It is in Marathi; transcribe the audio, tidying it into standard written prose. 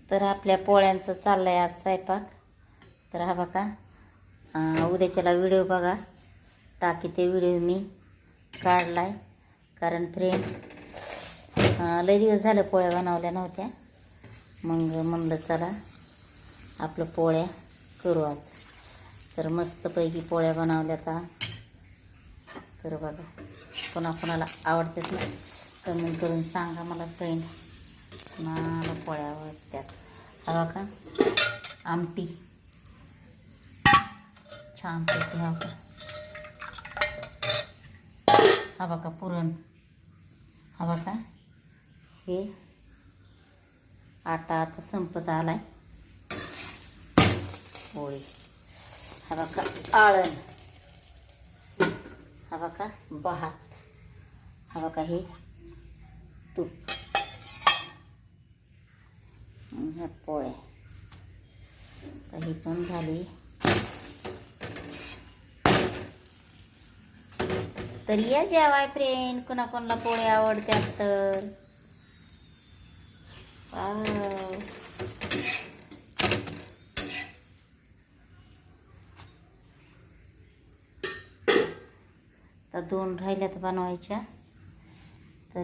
तर आपल्या पोळ्यांचं चाललंय आज स्वयंपाक. तर हा बघा, उद्याच्याला व्हिडिओ बघा, टाकी ते व्हिडिओ मी काढलाय. कारण फ्रेंड लय दिवस झालं पोळ्या बनवल्या नव्हत्या, मग म्हणलं चला आपलं पोळ्या करू आज. तर मस्तपैकी पोळ्या बनवल्या तर बघा, कोणाकोणाला आवडतात ना कमेंट करून सांगा मला फ्रेंड. मला पोळ्या आवडतात. हा बघा आमटी छानपैकी. हा बघा पुरण. हा बघा हे आटा आता संपत आलाय. पोळी. हा बघा आळण. हा बघा भात. हा बघा हे तूप. ह्या पोळ्या काही पण झाली. तर या जेवाय फ्रेंड, कोणाकोणाला पोळ्या आवडतात तर. तर 2 राहिल्यात बनवायच्या.